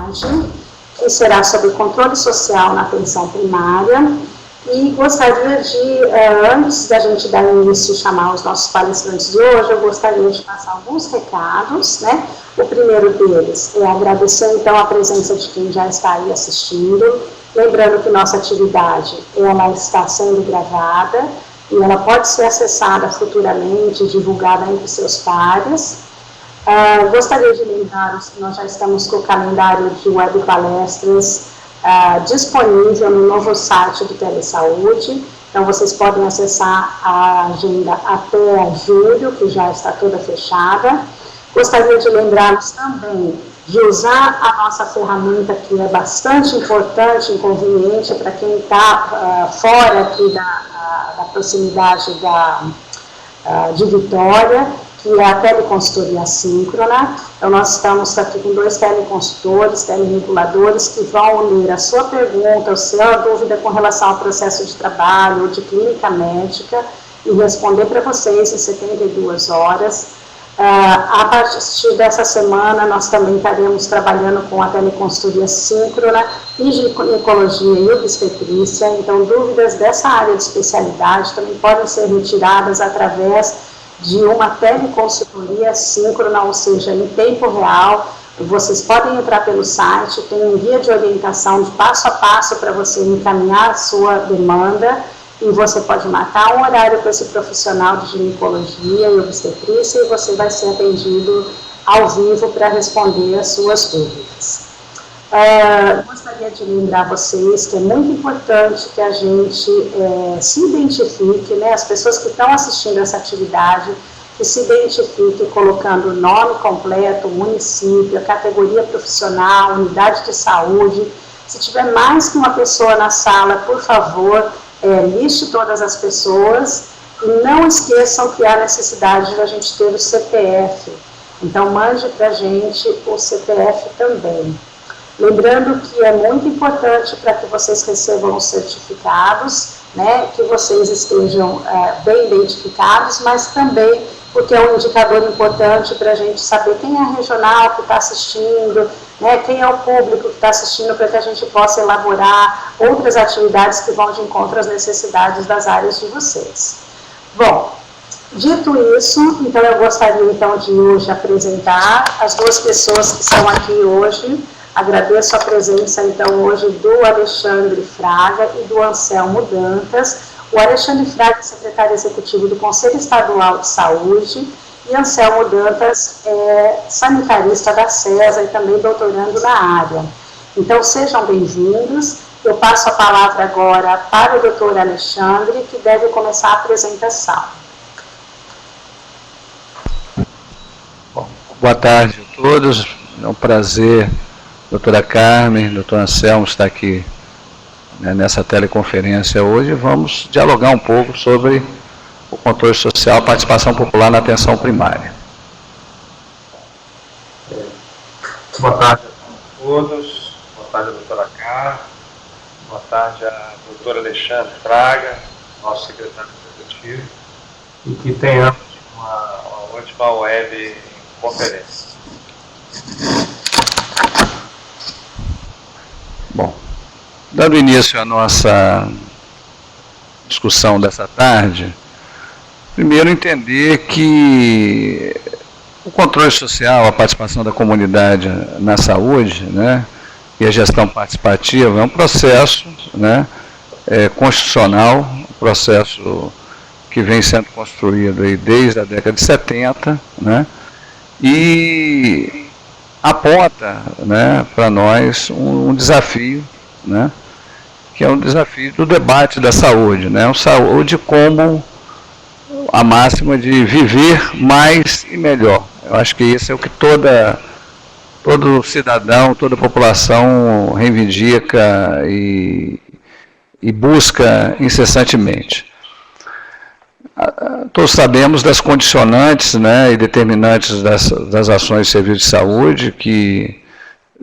tarde, que será sobre controle social na atenção primária. E gostaria de, antes da gente dar início e chamar os nossos palestrantes de hoje, eu gostaria de passar alguns recados, né? O primeiro deles é agradecer, então, a presença de quem já está aí assistindo, lembrando que nossa atividade, ela está sendo gravada e ela pode ser acessada futuramente, divulgada entre seus pares. Gostaria de lembrar-los que nós já estamos com o calendário de web palestras disponível no novo site do Telesaúde, então vocês podem acessar a agenda até julho, que já está toda fechada. Gostaria de lembrá-los também de usar a nossa ferramenta, que é bastante importante e conveniente para quem está fora aqui da proximidade de Vitória, que é a teleconsultoria síncrona. Então, nós estamos aqui com 2 teleconsultores, telereguladores, que vão ler a sua pergunta, a sua dúvida com relação ao processo de trabalho ou de clínica médica e responder para vocês em 72 horas. A partir dessa semana, nós também estaremos trabalhando com a teleconsultoria síncrona e ginecologia e obstetrícia. Então, dúvidas dessa área de especialidade também podem ser retiradas através de uma teleconsultoria síncrona, ou seja, em tempo real. Vocês podem entrar pelo site, tem um guia de orientação de passo a passo para você encaminhar a sua demanda, e você pode marcar um horário com esse profissional de ginecologia e obstetrícia, e você vai ser atendido ao vivo para responder as suas dúvidas. Gostaria de lembrar vocês que é muito importante que a gente se identifique, né, as pessoas que estão assistindo essa atividade, que se identifique colocando o nome completo, o município, a categoria profissional, unidade de saúde. Se tiver mais que uma pessoa na sala, por favor, liste todas as pessoas e não esqueçam que há necessidade de a gente ter o CPF. Então, mande para a gente o CPF também. Lembrando que é muito importante para que vocês recebam os certificados, né, que vocês estejam bem identificados, mas também porque é um indicador importante para a gente saber quem é a regional que está assistindo, né, quem é o público que está assistindo, para que a gente possa elaborar outras atividades que vão de encontro às necessidades das áreas de vocês. Bom, dito isso, então eu gostaria então de hoje apresentar as 2 pessoas que estão aqui hoje. Agradeço a presença, então, hoje do Alexandre Fraga e do Anselmo Dantas. O Alexandre Fraga é secretário executivo do Conselho Estadual de Saúde e Anselmo Dantas é sanitarista da CESA e também doutorando na área. Então, sejam bem-vindos. Eu passo a palavra agora para o doutor Alexandre, que deve começar a apresentação. Bom, boa tarde a todos. É um prazer, doutora Carmen, doutor Anselmo, estar aqui, né, nessa teleconferência hoje. Vamos dialogar um pouco sobre o controle social, a participação popular na atenção primária. Boa tarde a todos, boa tarde a doutora Carmen, boa tarde a doutora Alexandre Fraga, nosso secretário executivo, e que tenhamos uma ótima web conferência. Bom, dando início à nossa discussão dessa tarde, primeiro entender que o controle social, a participação da comunidade na saúde, né, e a gestão participativa é um processo, né, constitucional, um processo que vem sendo construído aí desde a década de 70, né, e aponta, né, para nós um desafio, né, que é um desafio do debate da saúde, né, saúde como a máxima de viver mais e melhor. Eu acho que isso é o que todo cidadão, toda população reivindica e busca incessantemente. Todos sabemos das condicionantes, né, e determinantes das ações de serviço de saúde, que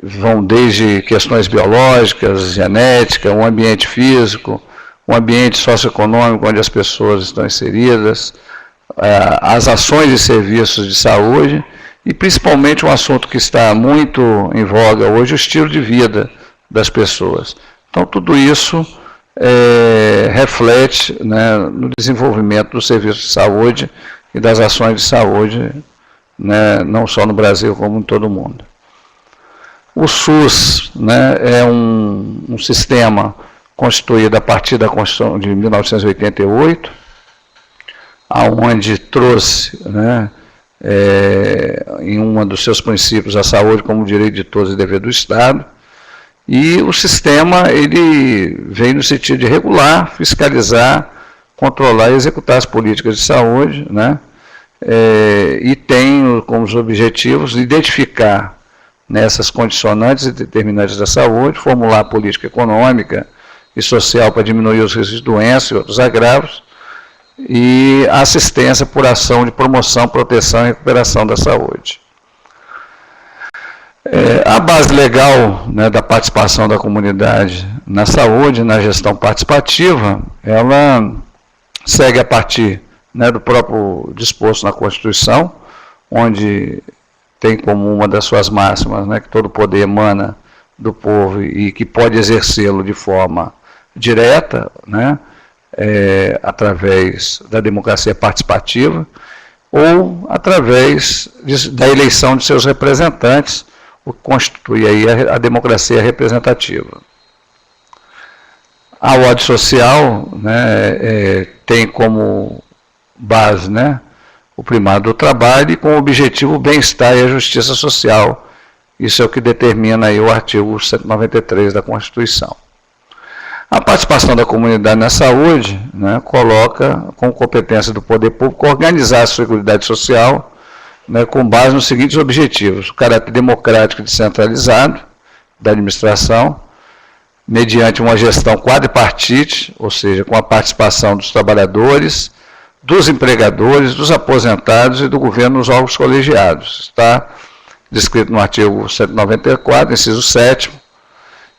vão desde questões biológicas, genética, um ambiente físico, um ambiente socioeconômico onde as pessoas estão inseridas, as ações e serviços de saúde e principalmente um assunto que está muito em voga hoje, o estilo de vida das pessoas. Então, tudo isso reflete, né, no desenvolvimento do serviço de saúde e das ações de saúde, né, não só no Brasil, como em todo o mundo. O SUS, né, é um sistema constituído a partir da Constituição de 1988, aonde trouxe, né, em um dos seus princípios a saúde como direito de todos e dever do Estado, e o sistema ele vem no sentido de regular, fiscalizar, controlar e executar as políticas de saúde, né, e tem como os objetivos identificar nessas condicionantes e determinantes da saúde, formular a política econômica e social para diminuir os riscos de doença e outros agravos, e assistência por ação de promoção, proteção e recuperação da saúde. A base legal, né, da participação da comunidade na saúde, na gestão participativa, ela segue a partir, né, do próprio disposto na Constituição, onde tem como uma das suas máximas, né, que todo poder emana do povo e que pode exercê-lo de forma direta, né, através da democracia participativa ou através da eleição de seus representantes, o que constitui aí a democracia representativa. A ordem social, né, tem como base, né, o primado do trabalho e com o objetivo o bem-estar e a justiça social. Isso é o que determina aí o artigo 193 da Constituição. A participação da comunidade na saúde, né, coloca como competência do poder público organizar a Seguridade Social, né, com base nos seguintes objetivos: o caráter democrático e descentralizado da administração, mediante uma gestão quadripartite, ou seja, com a participação dos trabalhadores, dos empregadores, dos aposentados e do governo nos órgãos colegiados. Está descrito no artigo 194, inciso 7º,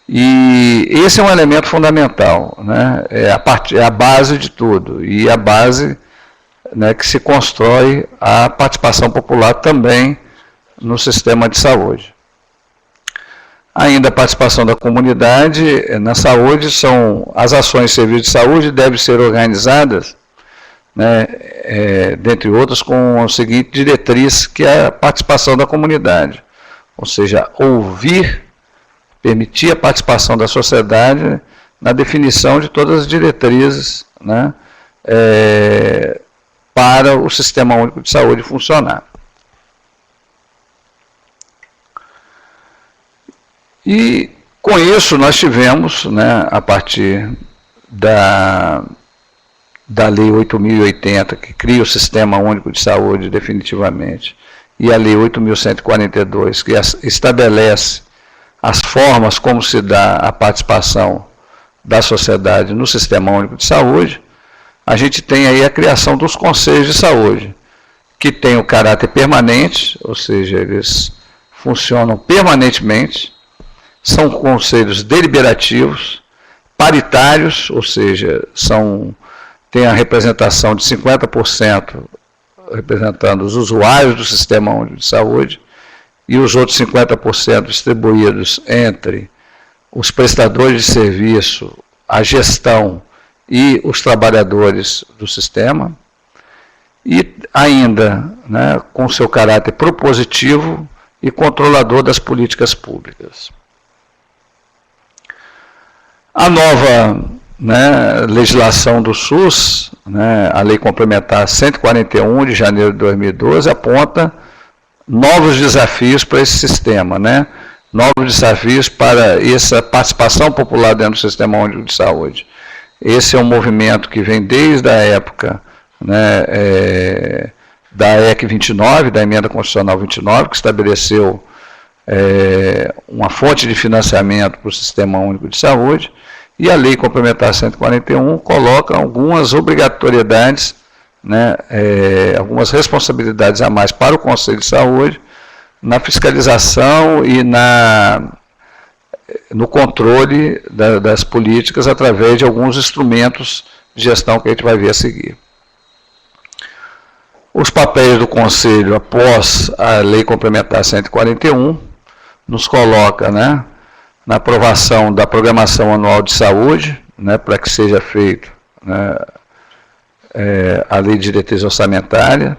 e esse é um elemento fundamental, né? É a base de tudo, e a base, né, que se constrói a participação popular também no sistema de saúde. Ainda a participação da comunidade na saúde são as ações de serviço de saúde devem ser organizadas, né, dentre outras, com a seguinte diretriz, que é a participação da comunidade, ou seja, ouvir, permitir a participação da sociedade na definição de todas as diretrizes, né, para o Sistema Único de Saúde funcionar. E com isso nós tivemos, né, a partir da Lei 8.080, que cria o Sistema Único de Saúde definitivamente, e a Lei 8.142, que estabelece as formas como se dá a participação da sociedade no Sistema Único de Saúde, a gente tem aí a criação dos Conselhos de Saúde, que tem o caráter permanente, ou seja, eles funcionam permanentemente, são conselhos deliberativos, paritários, ou seja, tem a representação de 50% representando os usuários do Sistema Único de Saúde e os outros 50% distribuídos entre os prestadores de serviço, a gestão e os trabalhadores do sistema, e ainda, né, com seu caráter propositivo e controlador das políticas públicas. A nova, né, legislação do SUS, né, a Lei Complementar 141 de janeiro de 2012, aponta novos desafios para esse sistema, né, novos desafios para essa participação popular dentro do Sistema Único de Saúde. Esse é um movimento que vem desde a época, né, da EC 29, da Emenda Constitucional 29, que estabeleceu uma fonte de financiamento para o Sistema Único de Saúde, e a Lei Complementar 141 coloca algumas obrigatoriedades, né, algumas responsabilidades a mais para o Conselho de Saúde, na fiscalização e no controle das políticas através de alguns instrumentos de gestão que a gente vai ver a seguir. Os papéis do Conselho após a Lei Complementar 141 nos coloca, né, na aprovação da Programação Anual de Saúde, né, para que seja feito, né, a Lei de Diretriz Orçamentária.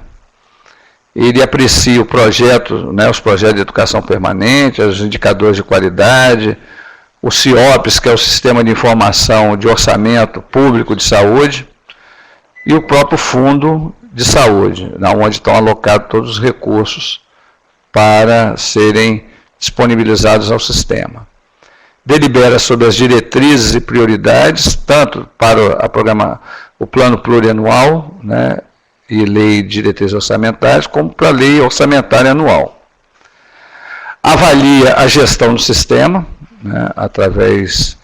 Ele aprecia o projeto, né, os projetos de educação permanente, os indicadores de qualidade, o CIOPS, que é o Sistema de Informação de Orçamento Público de Saúde, e o próprio Fundo de Saúde, onde estão alocados todos os recursos para serem disponibilizados ao sistema. Delibera sobre as diretrizes e prioridades, tanto para o plano plurianual, né, e lei de diretrizes orçamentárias, como para a lei orçamentária anual. Avalia a gestão do sistema, né, através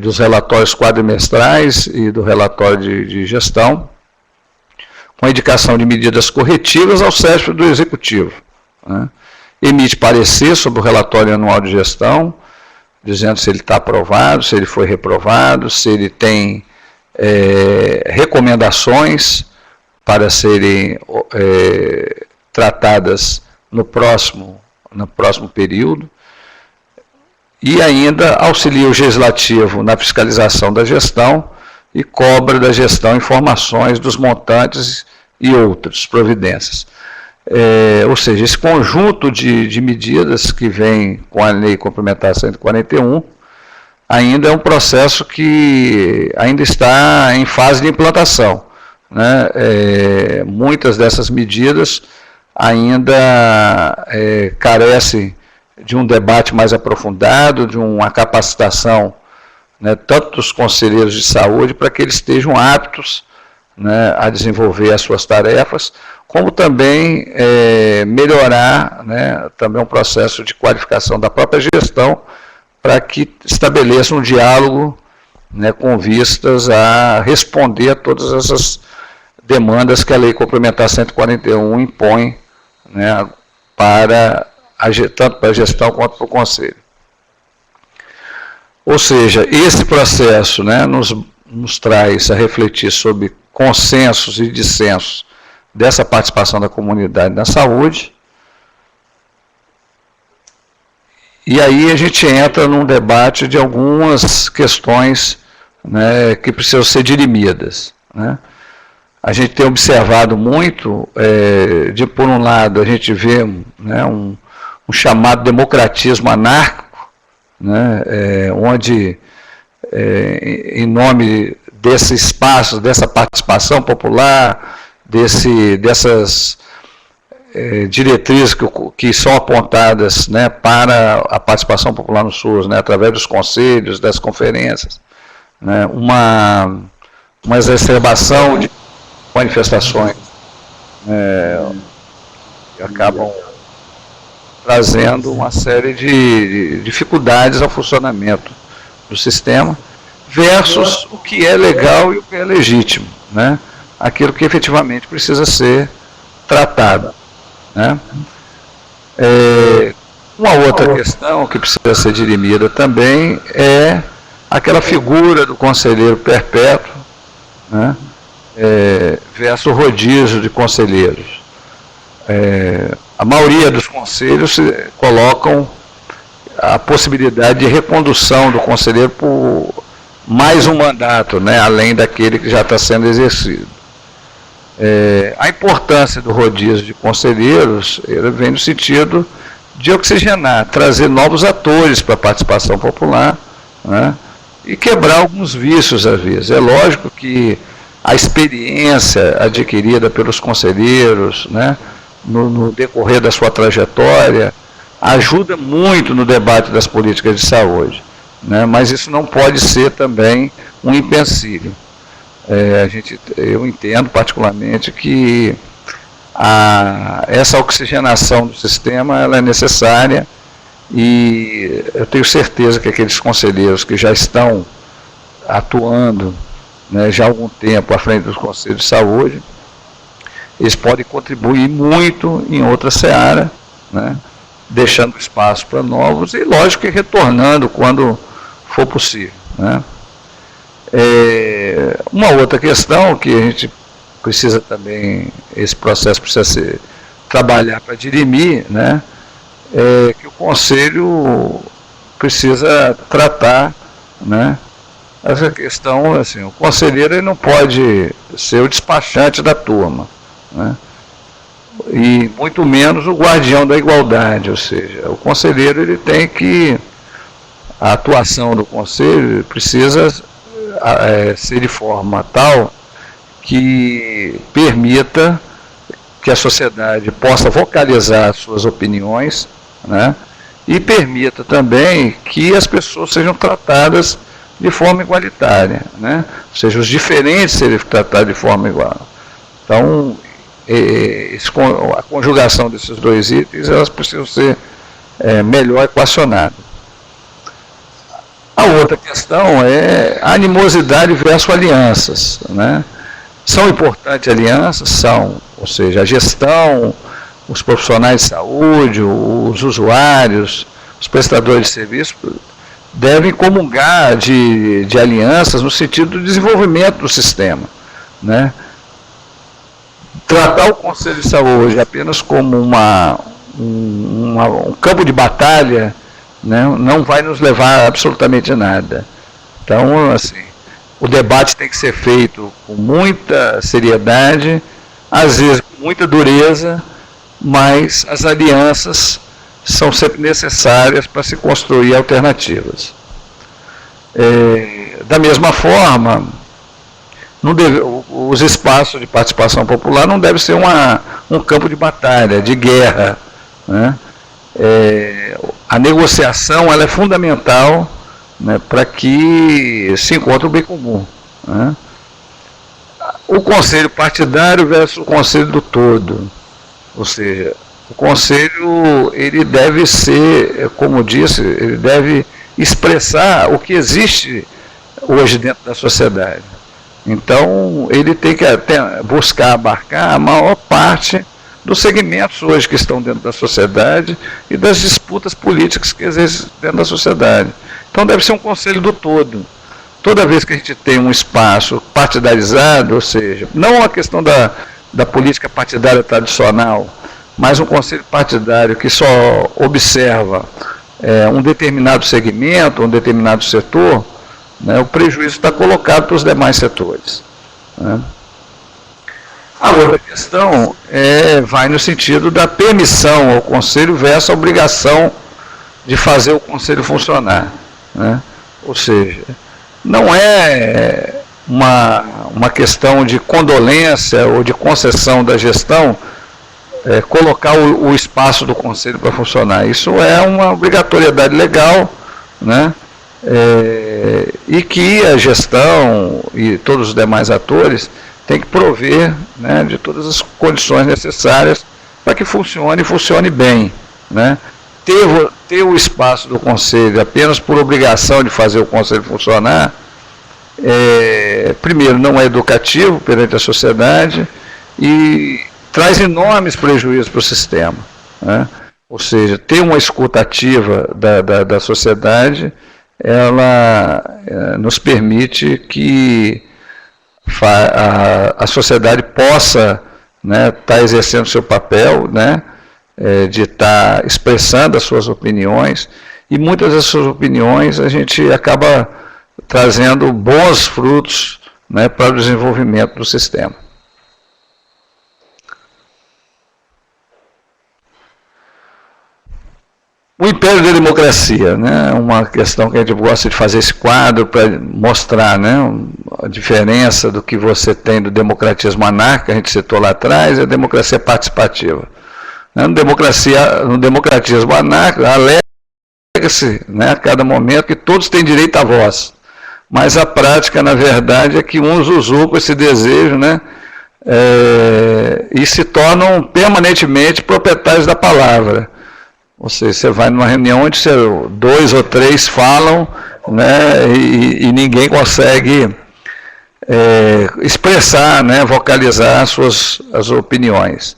dos relatórios quadrimestrais e do relatório de gestão, com a indicação de medidas corretivas ao chefe do Executivo, né. Emite parecer sobre o relatório anual de gestão, dizendo se ele está aprovado, se ele foi reprovado, se ele tem recomendações para serem tratadas no próximo período, e ainda auxilia o Legislativo na fiscalização da gestão e cobra da gestão informações dos montantes e outras providências. Ou seja, esse conjunto de medidas que vem com a Lei Complementar 141 ainda é um processo que ainda está em fase de implantação, né? Muitas dessas medidas ainda carecem de um debate mais aprofundado, de uma capacitação, né, tanto dos conselheiros de saúde, para que eles estejam aptos, né, a desenvolver as suas tarefas, como também melhorar, né, também um processo de qualificação da própria gestão, para que estabeleça um diálogo, né, com vistas a responder a todas essas demandas que a Lei Complementar 141 impõe, né, tanto para a gestão quanto para o Conselho. Ou seja, esse processo, né, nos traz a refletir sobre consensos e dissensos dessa participação da comunidade na saúde. E aí a gente entra num debate de algumas questões, né, que precisam ser dirimidas, né. A gente tem observado muito, por um lado, a gente vê, né, um chamado democratismo anárquico, né, onde, em nome desse espaço, dessa participação popular, dessas diretrizes que são apontadas, né, para a participação popular no SUS, né, através dos conselhos, das conferências, né, uma exacerbação de manifestações que acabam trazendo uma série de dificuldades ao funcionamento do sistema, versus o que é legal e o que é legítimo, né? Aquilo que efetivamente precisa ser tratado, né? Uma outra questão que precisa ser dirimida também é aquela figura do conselheiro perpétuo, né, versus o rodízio de conselheiros. A maioria dos conselhos colocam a possibilidade de recondução do conselheiro por mais um mandato, né, além daquele que já está sendo exercido. A importância do rodízio de conselheiros vem no sentido de oxigenar, trazer novos atores para a participação popular, né, e quebrar alguns vícios às vezes. É lógico que a experiência adquirida pelos conselheiros, né, no decorrer da sua trajetória, ajuda muito no debate das políticas de saúde, né, mas isso não pode ser também um empecilho. Eu entendo particularmente que essa oxigenação do sistema ela é necessária, e eu tenho certeza que aqueles conselheiros que já estão atuando, né, já há algum tempo à frente dos conselhos de saúde, eles podem contribuir muito em outra seara, né, deixando espaço para novos e, lógico, que retornando quando for possível, né. Uma outra questão que a gente precisa também, esse processo precisa se trabalhar para dirimir, né, que o Conselho precisa tratar, né, essa questão, assim, o conselheiro ele não pode ser o despachante da turma, né, e muito menos o guardião da igualdade, ou seja, o conselheiro ele tem que, a atuação do conselho precisa ser de forma tal que permita que a sociedade possa vocalizar suas opiniões, né, e permita também que as pessoas sejam tratadas de forma igualitária, né, ou seja, os diferentes serem tratados de forma igual. Então, a conjugação desses dois itens, elas precisam ser melhor equacionadas. A outra questão é a animosidade versus alianças, né? São importantes alianças? São, ou seja, a gestão, os profissionais de saúde, os usuários, os prestadores de serviço devem comungar de alianças no sentido do desenvolvimento do sistema, né? Tratar o Conselho de Saúde apenas como um campo de batalha, né, não vai nos levar a absolutamente nada. Então, assim, o debate tem que ser feito com muita seriedade, às vezes com muita dureza, mas as alianças são sempre necessárias para se construir alternativas. Da mesma forma, os espaços de participação popular não devem ser um campo de batalha, de guerra, né? A negociação ela é fundamental, né, para que se encontre o bem comum, né? O conselho partidário versus o conselho do todo, ou seja, o conselho ele deve ser, como disse, ele deve expressar o que existe hoje dentro da sociedade. Então, ele tem que buscar abarcar a maior parte dos segmentos hoje que estão dentro da sociedade e das disputas políticas que existem dentro da sociedade. Então, deve ser um conselho do todo. Toda vez que a gente tem um espaço partidarizado, ou seja, não a questão da política partidária tradicional, mas um conselho partidário que só observa um determinado segmento, um determinado setor, né, o prejuízo está colocado para os demais setores, né. A outra questão vai no sentido da permissão ao Conselho versus a obrigação de fazer o Conselho funcionar, né. Ou seja, não é uma questão de condolência ou de concessão da gestão colocar o espaço do Conselho para funcionar. Isso é uma obrigatoriedade legal, né, e que a gestão e todos os demais atores têm que prover, né, de todas as condições necessárias para que funcione bem, né. Ter o espaço do Conselho apenas por obrigação de fazer o Conselho funcionar, primeiro, não é educativo perante a sociedade e traz enormes prejuízos para o sistema, né. Ou seja, ter uma escuta ativa da sociedade, ela nos permite que a sociedade possa, né, estar exercendo seu papel, né, de estar expressando as suas opiniões, e muitas das suas opiniões a gente acaba trazendo bons frutos, né, para o desenvolvimento do sistema. O império da democracia, né, uma questão que a gente gosta de fazer esse quadro para mostrar, né, a diferença do que você tem do democratismo anárquico, a gente citou lá atrás, e a democracia participativa. No democratismo anárquico, alega-se, né, a cada momento que todos têm direito à voz, mas a prática, na verdade, é que uns usurpam esse desejo, né, e se tornam permanentemente proprietários da palavra. Ou seja, você vai numa reunião onde 2 ou 3 falam, né, e ninguém consegue expressar, né, vocalizar as opiniões.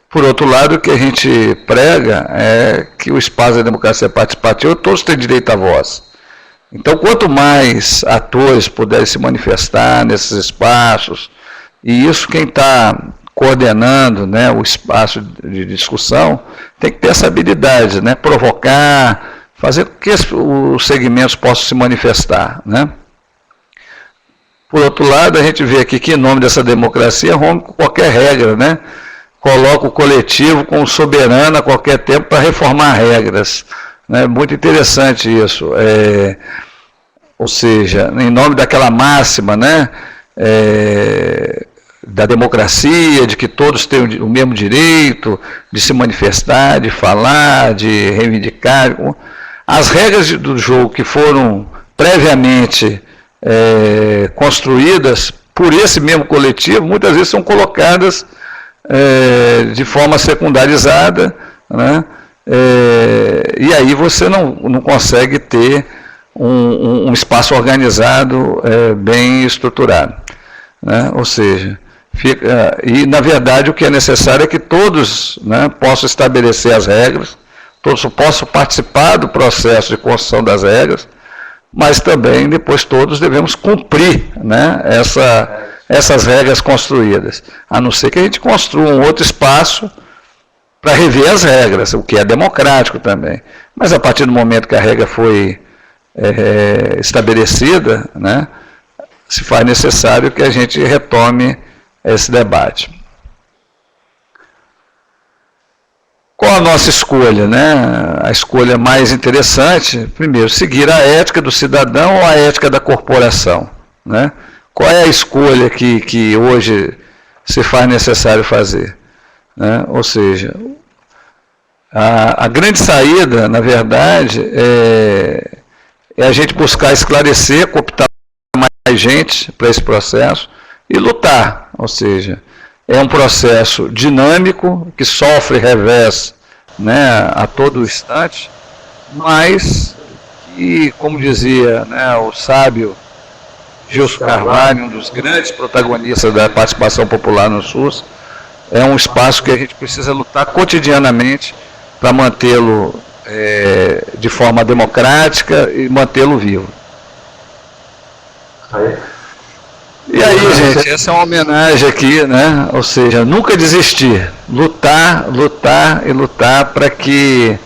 Por outro lado, o que a gente prega é que o espaço da democracia participativa, todos têm direito à voz. Então, quanto mais atores puderem se manifestar nesses espaços, e isso quem está coordenando, né, o espaço de discussão, tem que ter essa habilidade, né, provocar, fazer com que os segmentos possam se manifestar, né. Por outro lado, a gente vê aqui que, em nome dessa democracia, rompe com qualquer regra, né, coloca o coletivo como soberano a qualquer tempo para reformar regras. É muito interessante isso. Ou seja, em nome daquela máxima, né, da democracia, de que todos têm o mesmo direito de se manifestar, de falar, de reivindicar. As regras do jogo que foram previamente construídas por esse mesmo coletivo, muitas vezes são colocadas de forma secundarizada, né? E aí você não consegue ter um espaço organizado bem estruturado, né? Ou seja, e na verdade o que é necessário é que todos, né, possam estabelecer as regras, todos possam participar do processo de construção das regras, mas também depois todos devemos cumprir, né, essas regras construídas, a não ser que a gente construa um outro espaço para rever as regras, o que é democrático também. Mas a partir do momento que a regra foi estabelecida, né, se faz necessário que a gente retome esse debate. Qual a nossa escolha, né? A escolha mais interessante, primeiro, seguir a ética do cidadão ou a ética da corporação, né? Qual é a escolha que hoje se faz necessário fazer, né? Ou seja, a grande saída, na verdade, é a gente buscar esclarecer, cooptar mais gente para esse processo e lutar, ou seja, é um processo dinâmico, que sofre revés, né, a todo instante, mas que, como dizia, né, o sábio Gilson Carvalho, um dos grandes protagonistas da participação popular no SUS, é um espaço que a gente precisa lutar cotidianamente para mantê-lo de forma democrática e mantê-lo vivo. E aí, gente, essa é uma homenagem aqui, né? Ou seja, nunca desistir, lutar, lutar e lutar para que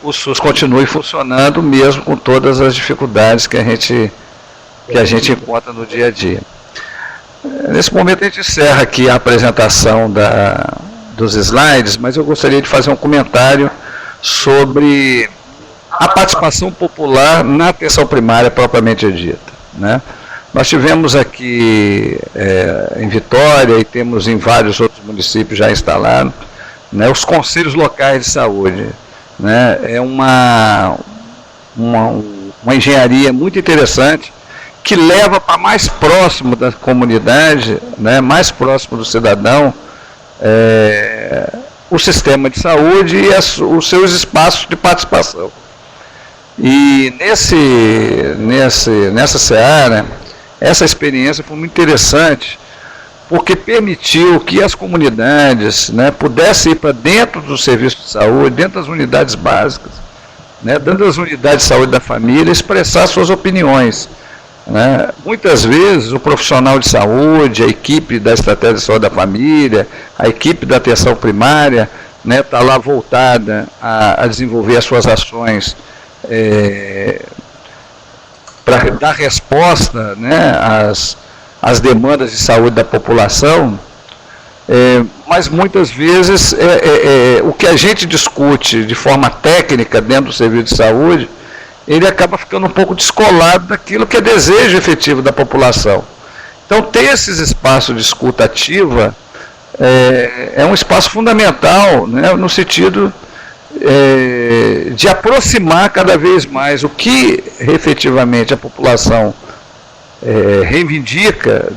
o SUS continue funcionando, mesmo com todas as dificuldades que a gente encontra no dia a dia. Nesse momento a gente encerra aqui a apresentação dos slides, mas eu gostaria de fazer um comentário sobre a participação popular na atenção primária propriamente dita, né? Nós tivemos aqui em Vitória e temos em vários outros municípios já instalados, né, os conselhos locais de saúde, né? É uma engenharia muito interessante que leva para mais próximo da comunidade, né, mais próximo do cidadão, o sistema de saúde e os seus espaços de participação. E nessa seara, essa experiência foi muito interessante, porque permitiu que as comunidades, né, pudessem ir para dentro do serviço de saúde, dentro das unidades básicas, né, dentro das unidades de saúde da família, expressar suas opiniões, né. Muitas vezes o profissional de saúde, a equipe da estratégia de saúde da família, a equipe da atenção primária, né, está lá voltada a desenvolver as suas ações para dar resposta, né, às demandas de saúde da população, mas muitas vezes o que a gente discute de forma técnica dentro do serviço de saúde, ele acaba ficando um pouco descolado daquilo que é desejo efetivo da população. Então, ter esses espaços de escuta ativa é um espaço fundamental, né, no sentido de aproximar cada vez mais o que efetivamente a população reivindica,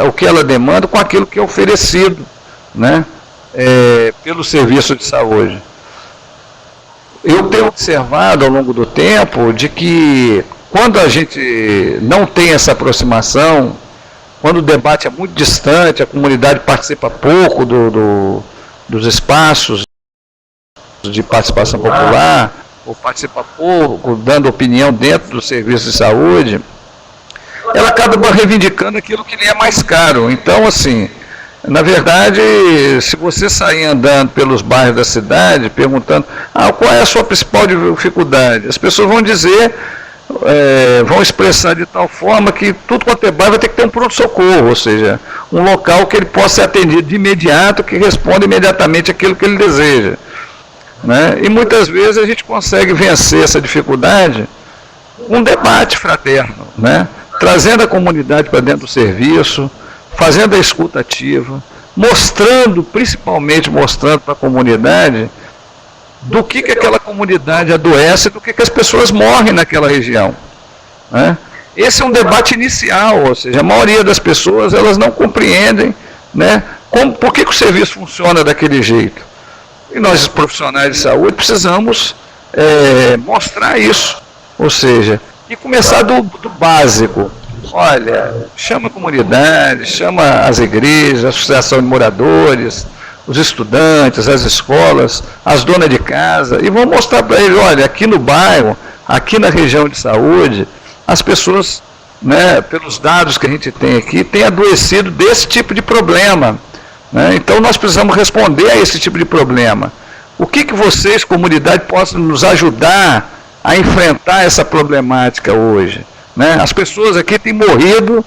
o que ela demanda, com aquilo que é oferecido, né, pelo serviço de saúde. Eu tenho observado ao longo do tempo de que quando a gente não tem essa aproximação, quando o debate é muito distante, a comunidade participa pouco dos espaços de participação popular, ou participa pouco, dando opinião dentro do serviço de saúde, ela acaba reivindicando aquilo que lhe é mais caro. Então, assim, na verdade, se você sair andando pelos bairros da cidade, perguntando, qual é a sua principal dificuldade? As pessoas vão dizer, vão expressar de tal forma que tudo quanto é bairro vai ter que ter um pronto-socorro, ou seja, um local que ele possa ser atendido de imediato, que responda imediatamente aquilo que ele deseja. Né? E muitas vezes a gente consegue vencer essa dificuldade com um debate fraterno, né? Trazendo a comunidade para dentro do serviço, fazendo a escuta ativa, principalmente mostrando para a comunidade do que aquela comunidade adoece, do que as pessoas morrem naquela região. Né? Esse é um debate inicial, ou seja, a maioria das pessoas elas não compreendem, né, por que o serviço funciona daquele jeito. E nós, profissionais de saúde, precisamos mostrar isso, ou seja, e começar do básico. Olha, chama a comunidade, chama as igrejas, a associação de moradores, os estudantes, as escolas, as donas de casa, e vão mostrar para eles, olha, aqui no bairro, aqui na região de saúde, as pessoas, né, pelos dados que a gente tem aqui, têm adoecido desse tipo de problema. Né? Então nós precisamos responder a esse tipo de problema. O que vocês, comunidade, possam nos ajudar a enfrentar essa problemática hoje? Né? As pessoas aqui têm morrido,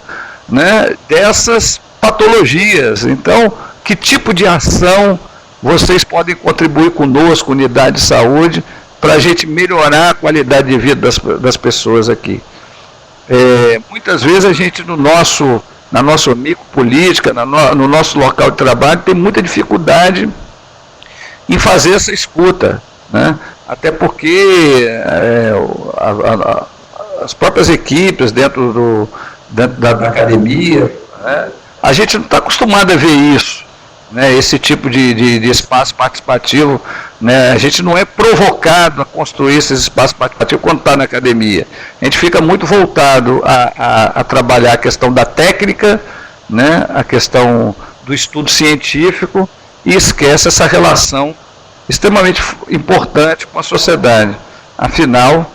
né, dessas patologias. Então, que tipo de ação vocês podem contribuir conosco, unidade de saúde, para a gente melhorar a qualidade de vida das pessoas aqui? Muitas vezes a gente, na nossa micropolítica, no nosso local de trabalho, tem muita dificuldade em fazer essa escuta, né? Até porque as próprias equipes dentro da academia, né, a gente não está acostumado a ver isso, né, esse tipo de espaço participativo, né, a gente não é provocado a construir esses espaços participativos quando está na academia. A gente fica muito voltado a trabalhar a questão da técnica, né, a questão do estudo científico, e esquece essa relação extremamente importante com a sociedade. Afinal,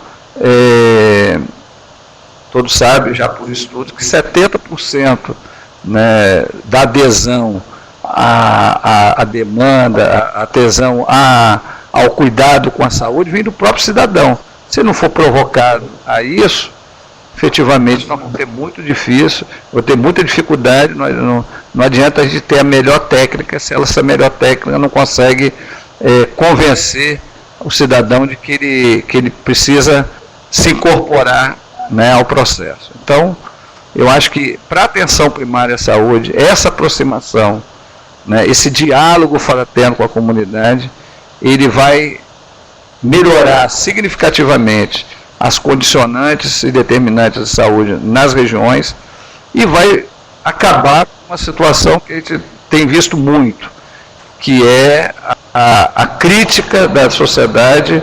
todos sabem, já por estudos, que 70%, né, da adesão à demanda, a adesão ao cuidado com a saúde, vem do próprio cidadão. Se não for provocado a isso, efetivamente nós vamos ter muito difícil, vamos ter muita dificuldade, não adianta a gente ter a melhor técnica, se essa melhor técnica não consegue convencer o cidadão de que ele precisa se incorporar, né, ao processo. Então, eu acho que para a atenção primária à saúde, essa aproximação, né, esse diálogo fraterno com a comunidade, ele vai melhorar significativamente as condicionantes e determinantes de saúde nas regiões e vai acabar com uma situação que a gente tem visto muito, que é a crítica da sociedade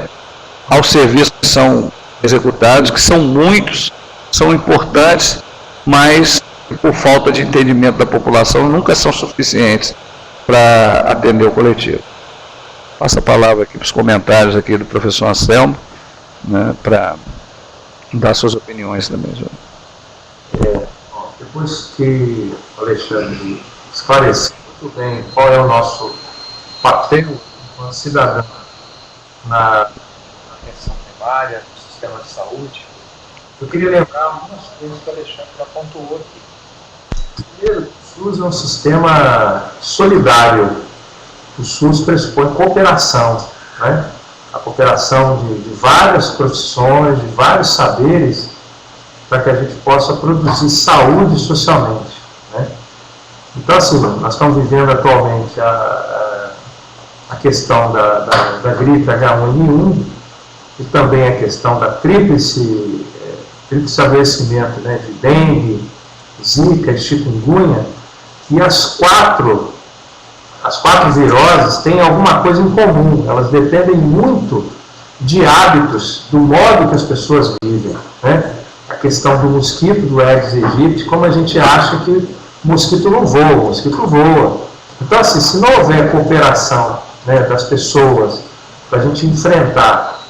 aos serviços que são executados, que são muitos, são importantes, mas por falta de entendimento da população nunca são suficientes para atender o coletivo. Passo a palavra aqui para os comentários aqui do professor Anselmo, né, para dar suas opiniões também. Depois que o Alexandre esclareceu muito bem qual é o nosso papel enquanto cidadão na atenção primária, no sistema de saúde, eu queria lembrar algumas coisas que o Alexandre já pontuou aqui. Primeiro, o SUS é um sistema solidário. O SUS pressupõe cooperação, né? A cooperação de várias profissões, de vários saberes, para que a gente possa produzir saúde socialmente, né? Então, assim, nós estamos vivendo atualmente a questão da gripe H1N1 e também a questão da tríplice adoecimento, né, de dengue, zika, chikungunya, e as quatro viroses têm alguma coisa em comum. Elas dependem muito de hábitos, do modo que as pessoas vivem, né? A questão do mosquito, do Aedes aegypti, como a gente acha que o mosquito não voa, o mosquito voa. Então, assim, se não houver cooperação, né, das pessoas para a gente enfrentar,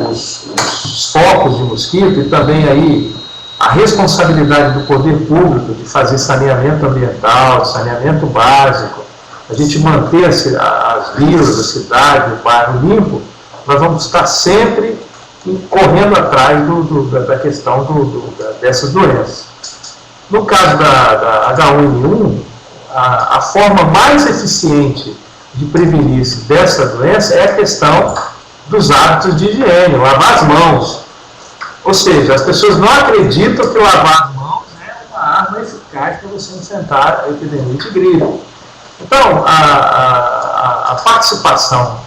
os focos de mosquito, e também aí a responsabilidade do poder público de fazer saneamento ambiental, saneamento básico, a gente manter as vilas, a cidade, o bairro limpo, nós vamos estar sempre correndo atrás da questão dessas doenças. No caso da H1N1, a forma mais eficiente de prevenir-se dessa doença é a questão dos hábitos de higiene, lavar as mãos. Ou seja, as pessoas não acreditam que lavar as mãos é uma arma eficaz para você enfrentar a epidemia de gripe. Então, a participação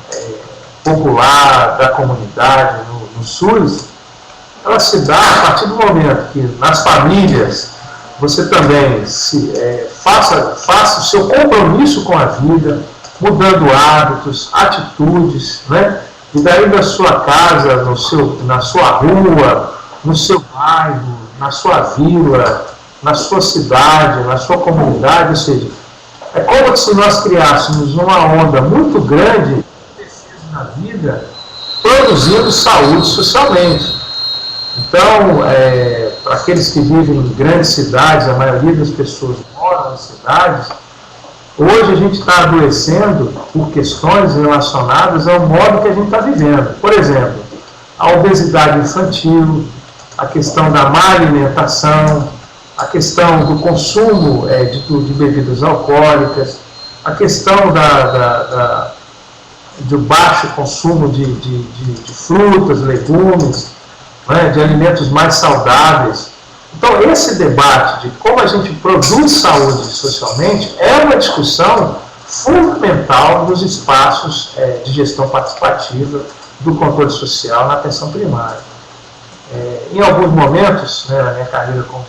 popular da comunidade no SUS, ela se dá a partir do momento que nas famílias você também faça o seu compromisso com a vida, mudando hábitos, atitudes, né? E daí da sua casa, na sua rua, no seu bairro, na sua vila, na sua cidade, na sua comunidade, ou seja, é como se nós criássemos uma onda muito grande de defesa na vida, produzindo saúde socialmente. Então, para aqueles que vivem em grandes cidades, a maioria das pessoas moram nas cidades, hoje a gente está adoecendo por questões relacionadas ao modo que a gente está vivendo. Por exemplo, a obesidade infantil, a questão da má alimentação, a questão do consumo de bebidas alcoólicas, a questão do baixo consumo de frutas, legumes, né, de alimentos mais saudáveis. Então, esse debate de como a gente produz saúde socialmente é uma discussão fundamental nos espaços de gestão participativa do controle social na atenção primária. Em alguns momentos, né, na minha carreira como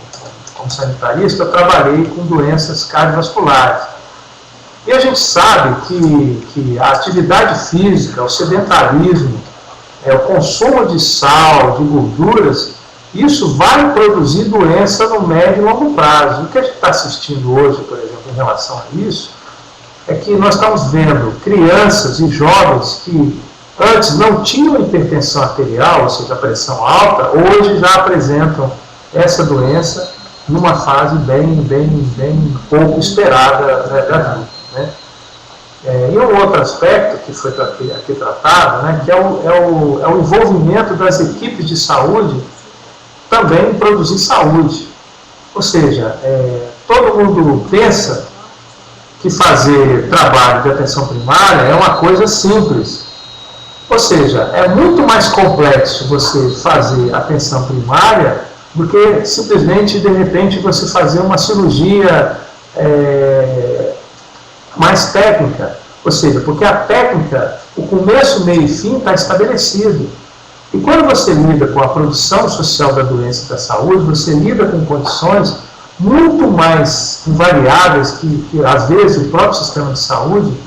sanitarista, eu trabalhei com doenças cardiovasculares. E a gente sabe que a atividade física, o sedentarismo, o consumo de sal, de gorduras, isso vai produzir doença no médio e longo prazo. O que a gente está assistindo hoje, por exemplo, em relação a isso, é que nós estamos vendo crianças e jovens que antes não tinham hipertensão arterial, ou seja, a pressão alta, hoje já apresentam essa doença numa fase bem pouco esperada, né, da vida. Né? E um outro aspecto que foi aqui tratado, né, que é o envolvimento das equipes de saúde também em produzir saúde. Ou seja, todo mundo pensa que fazer trabalho de atenção primária é uma coisa simples. Ou seja, é muito mais complexo você fazer atenção primária do que simplesmente, de repente, você fazer uma cirurgia mais técnica. Ou seja, porque a técnica, o começo, meio e fim está estabelecido. E quando você lida com a produção social da doença e da saúde, você lida com condições muito mais variáveis que às vezes, o próprio sistema de saúde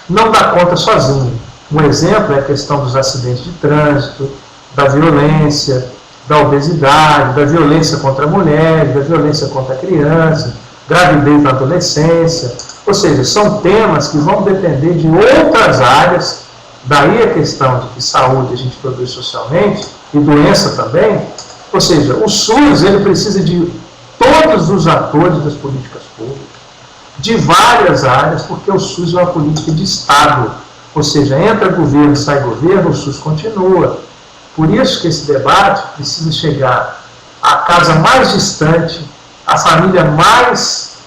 não dá conta sozinho. Um exemplo é a questão dos acidentes de trânsito, da violência, da obesidade, da violência contra a mulher, da violência contra a criança, gravidez na adolescência. Ou seja, são temas que vão depender de outras áreas. Daí a questão de que saúde a gente produz socialmente, e doença também. Ou seja, o SUS ele precisa de todos os atores das políticas públicas, de várias áreas, porque o SUS é uma política de Estado. Ou seja, entra governo, sai governo, o SUS continua. Por isso que esse debate precisa chegar à casa mais distante, à família mais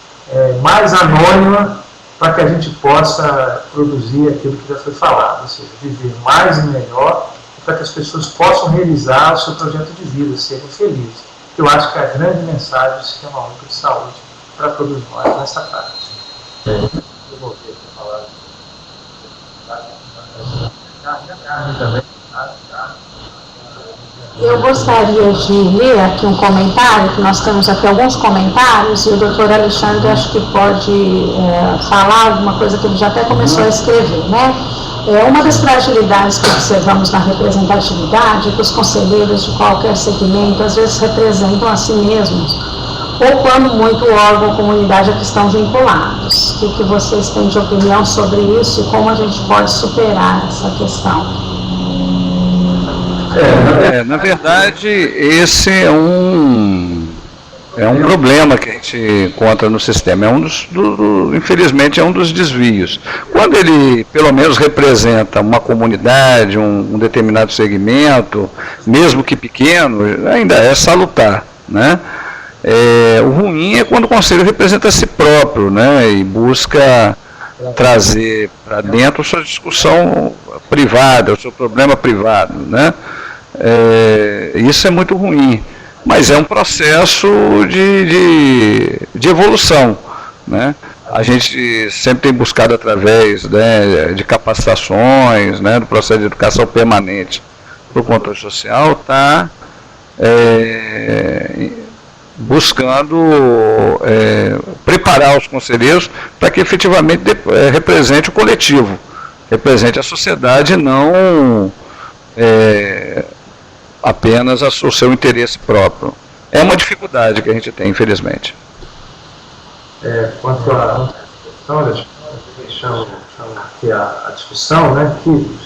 anônima, para que a gente possa produzir aquilo que já foi falado, ou seja, viver mais e melhor, para que as pessoas possam realizar o seu projeto de vida, serem felizes. Eu acho que é a grande mensagem do Sistema Único de Saúde para todos nós nessa tarde. Eu vou ver aqui falar. Eu gostaria de ler aqui um comentário, que nós temos aqui alguns comentários, e o doutor Alexandre acho que pode falar alguma coisa que ele já até começou a escrever, né? Uma das fragilidades que observamos na representatividade é que os conselheiros de qualquer segmento às vezes representam a si mesmos, ou quando muito o órgão ou comunidade a que estão vinculados. O que vocês têm de opinião sobre isso e como a gente pode superar essa questão? Na verdade, esse é um problema que a gente encontra no sistema, infelizmente é um dos desvios. Quando ele, pelo menos, representa uma comunidade, um determinado segmento, mesmo que pequeno, ainda é salutar, né? O ruim é quando o conselho representa a si próprio, né? E busca trazer para dentro a sua discussão privada, o seu problema privado, né? Isso é muito ruim. Mas é um processo de evolução, né? A gente sempre tem buscado através, né, de capacitações, né, do processo de educação permanente para o controle social, buscando preparar os conselheiros para que efetivamente represente o coletivo, represente a sociedade, não apenas o seu interesse próprio. É uma dificuldade que a gente tem, infelizmente. Quanto à questão, chamo aqui a discussão, né, que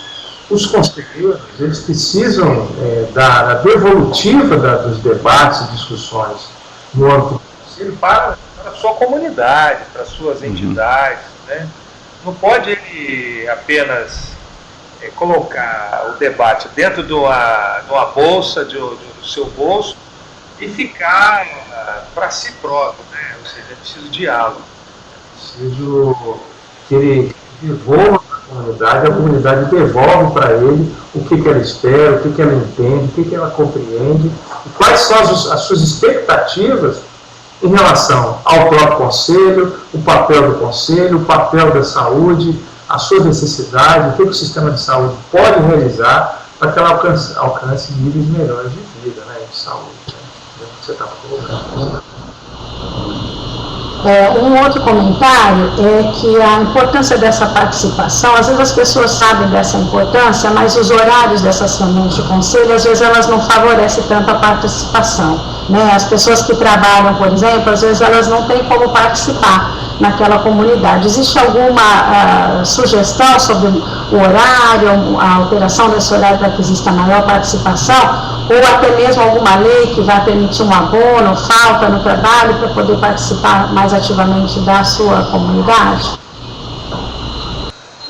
os conselheiros, eles precisam da devolutiva dos debates e discussões no âmbito do conselho para a sua comunidade, para as suas entidades, né? Não pode ele apenas colocar o debate dentro de uma bolsa, do seu bolso, e ficar para si próprio, né? Ou seja, é preciso diálogo. É preciso que ele devolva para a comunidade devolve para ele o que ela espera, o que ela entende, o que ela compreende, e quais são as suas expectativas em relação ao próprio conselho, o papel do conselho, o papel da saúde, a sua necessidade, o que o sistema de saúde pode realizar para que ela alcance níveis melhores de vida, né, de saúde, né, que você está colocando. Um outro comentário é que a importância dessa participação, às vezes as pessoas sabem dessa importância, mas os horários dessas reuniões de conselho, às vezes elas não favorecem tanto a participação, né? As pessoas que trabalham, por exemplo, às vezes elas não têm como participar naquela comunidade. Existe alguma sugestão sobre o horário, a alteração desse horário para que exista maior participação, ou até mesmo alguma lei que vai permitir um abono, falta no trabalho para poder participar mais ativamente da sua comunidade?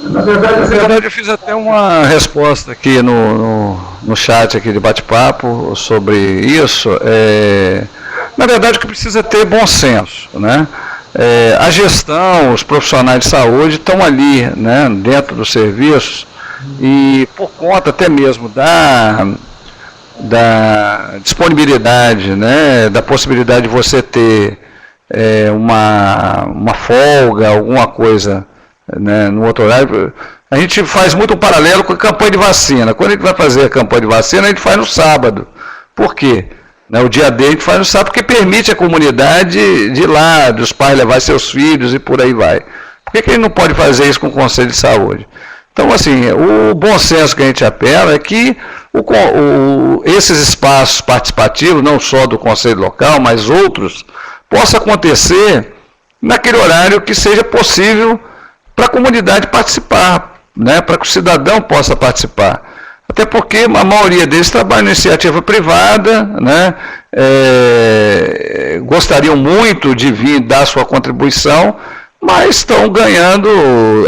Na verdade, eu fiz até uma resposta aqui no chat aqui de bate-papo sobre isso. Na verdade, o que precisa ter bom senso, né? A gestão, os profissionais de saúde estão ali, né, dentro dos serviços, e por conta até mesmo da disponibilidade, né, da possibilidade de você ter uma folga, alguma coisa, né, no outro horário. A gente faz muito um paralelo com a campanha de vacina. Quando a gente vai fazer a campanha de vacina, a gente faz no sábado. Por quê? O dia D a gente faz no sábado porque permite a comunidade de ir lá, dos pais levar seus filhos e por aí vai. Por que a gente não pode fazer isso com o Conselho de Saúde? Então, assim, o bom senso que a gente apela é que esses espaços participativos, não só do Conselho Local, mas outros, possa acontecer naquele horário que seja possível para a comunidade participar, né, para que o cidadão possa participar. Até porque a maioria deles trabalha na iniciativa privada, né, gostariam muito de vir dar sua contribuição, mas estão ganhando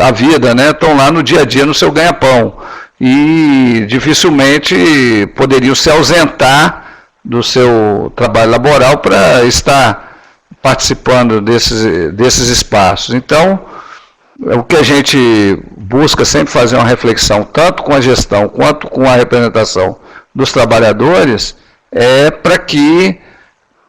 a vida, né, estão lá no dia a dia no seu ganha-pão e dificilmente poderiam se ausentar do seu trabalho laboral para estar participando desses espaços. Então, o que a gente busca sempre fazer uma reflexão, tanto com a gestão quanto com a representação dos trabalhadores, é para que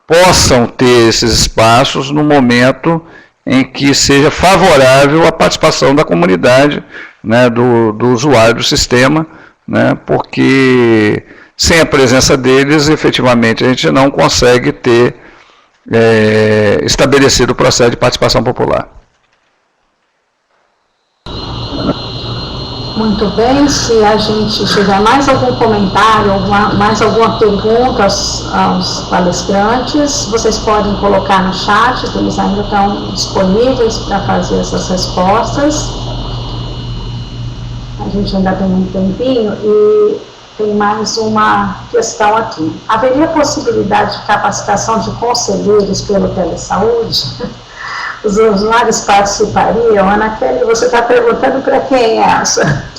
possam ter esses espaços no momento em que seja favorável a participação da comunidade, né, do usuário do sistema, né, porque sem a presença deles, efetivamente, a gente não consegue ter estabelecido o processo de participação popular. Muito bem, se a gente tiver mais algum comentário, mais alguma pergunta aos palestrantes, vocês podem colocar no chat, eles ainda estão disponíveis para fazer essas respostas. A gente ainda tem um tempinho e Tem mais uma questão aqui. Haveria possibilidade de capacitação de conselheiros pelo Telesaúde? Os usuários participariam? Ana Kelly, você está perguntando para quem é essa?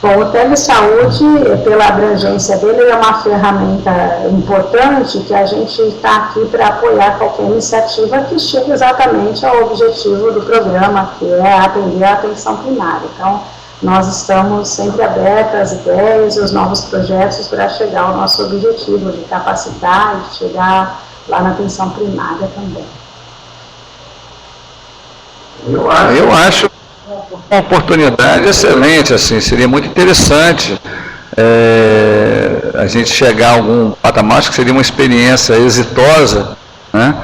Bom, o Telesaúde, pela abrangência dele, é uma ferramenta importante que a gente está aqui para apoiar qualquer iniciativa que chegue exatamente ao objetivo do programa, que é atender a atenção primária. Então, nós estamos sempre abertos às ideias e aos novos projetos para chegar ao nosso objetivo de capacitar e chegar lá na atenção primária também. Eu acho uma oportunidade excelente, assim, seria muito interessante a gente chegar a algum patamar, acho que seria uma experiência exitosa, né?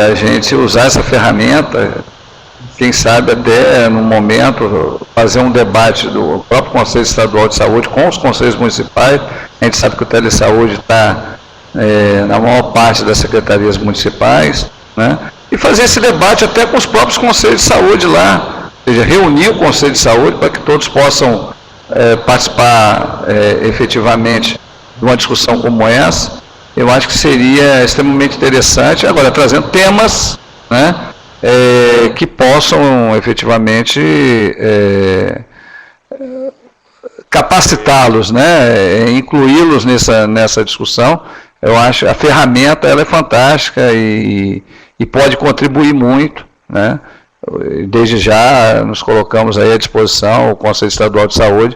A gente usar essa ferramenta, quem sabe até no momento fazer um debate do próprio Conselho Estadual de Saúde com os conselhos municipais. A gente sabe que o Telesaúde está na maior parte das secretarias municipais, né? E fazer esse debate até com os próprios conselhos de saúde lá. Ou seja, reunir o Conselho de Saúde para que todos possam participar efetivamente de uma discussão como essa. Eu acho que seria extremamente interessante, agora trazendo temas, né, que possam efetivamente capacitá-los, né, incluí-los nessa discussão. Eu acho que a ferramenta ela é fantástica e pode contribuir muito, né. Desde já nos colocamos aí à disposição, o Conselho Estadual de Saúde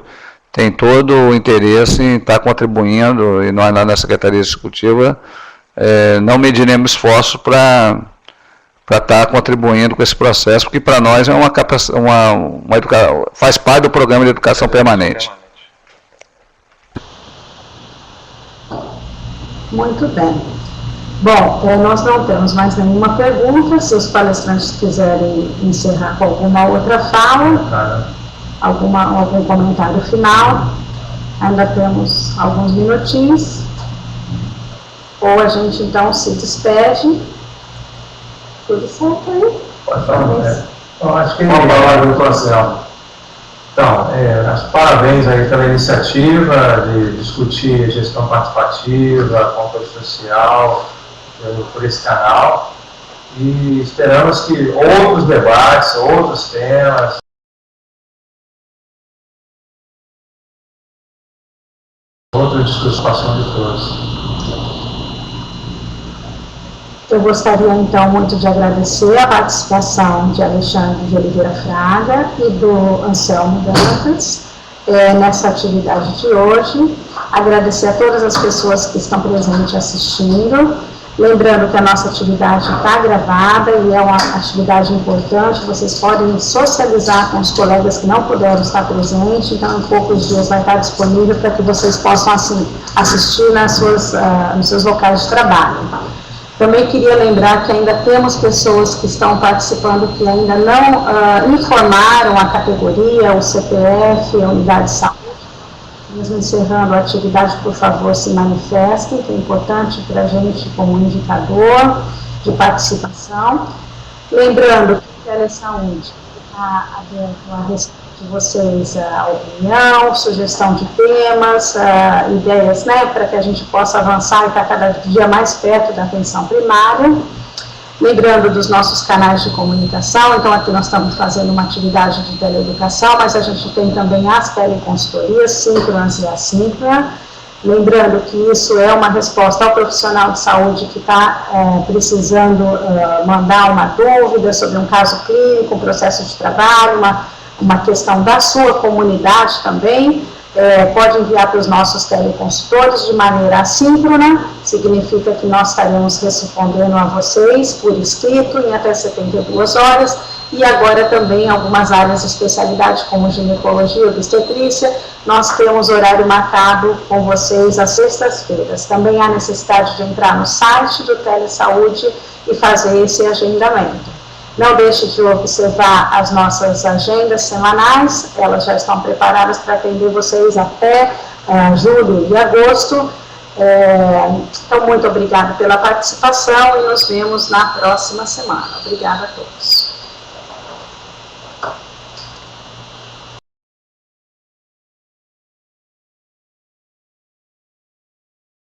tem todo o interesse em estar contribuindo, e nós lá na Secretaria Executiva não mediremos esforço para estar contribuindo com esse processo, porque para nós é faz parte do programa de educação permanente. Muito bem. Bom, nós não temos mais nenhuma pergunta. Se os palestrantes quiserem encerrar com alguma outra fala, algum comentário final, ainda temos alguns minutinhos. Ou a gente então se despede. Tudo certo aí? Pode falar. Eu acho que uma palavra do Marcelo. Então, parabéns aí pela iniciativa de discutir gestão participativa, controle social, por esse canal, e esperamos que outros debates, outros temas, outras discussões de todos. Eu gostaria então muito de agradecer a participação de Alexandre de Oliveira Fraga e do Anselmo Dantas nessa atividade de hoje, agradecer a todas as pessoas que estão presentes assistindo. Lembrando que a nossa atividade está gravada e é uma atividade importante, vocês podem socializar com os colegas que não puderam estar presentes, então em poucos dias vai estar disponível para que vocês possam assistir nos seus locais de trabalho. Também queria lembrar que ainda temos pessoas que estão participando que ainda não informaram a categoria, o CPF, a unidade de saúde. Mesmo encerrando a atividade, por favor, se manifestem, que é importante para a gente como indicador de participação. Lembrando que o Telesaúde está aberto a receber de vocês a opinião, sugestão de temas, ideias, né, para que a gente possa avançar e estar cada dia mais perto da atenção primária. Lembrando dos nossos canais de comunicação, então aqui nós estamos fazendo uma atividade de teleeducação, mas a gente tem também as teleconsultorias, síncronas e assíncronas. Lembrando que isso é uma resposta ao profissional de saúde que está precisando mandar uma dúvida sobre um caso clínico, um processo de trabalho, uma questão da sua comunidade também. Pode enviar para os nossos teleconsultores de maneira assíncrona, significa que nós estaremos respondendo a vocês por escrito em até 72 horas, e agora também algumas áreas de especialidade como ginecologia e obstetrícia, nós temos horário marcado com vocês às sextas-feiras. Também há necessidade de entrar no site do Telesaúde e fazer esse agendamento. Não deixe de observar as nossas agendas semanais, elas já estão preparadas para atender vocês até julho e agosto. Então, muito obrigada pela participação e nos vemos na próxima semana. Obrigada a todos.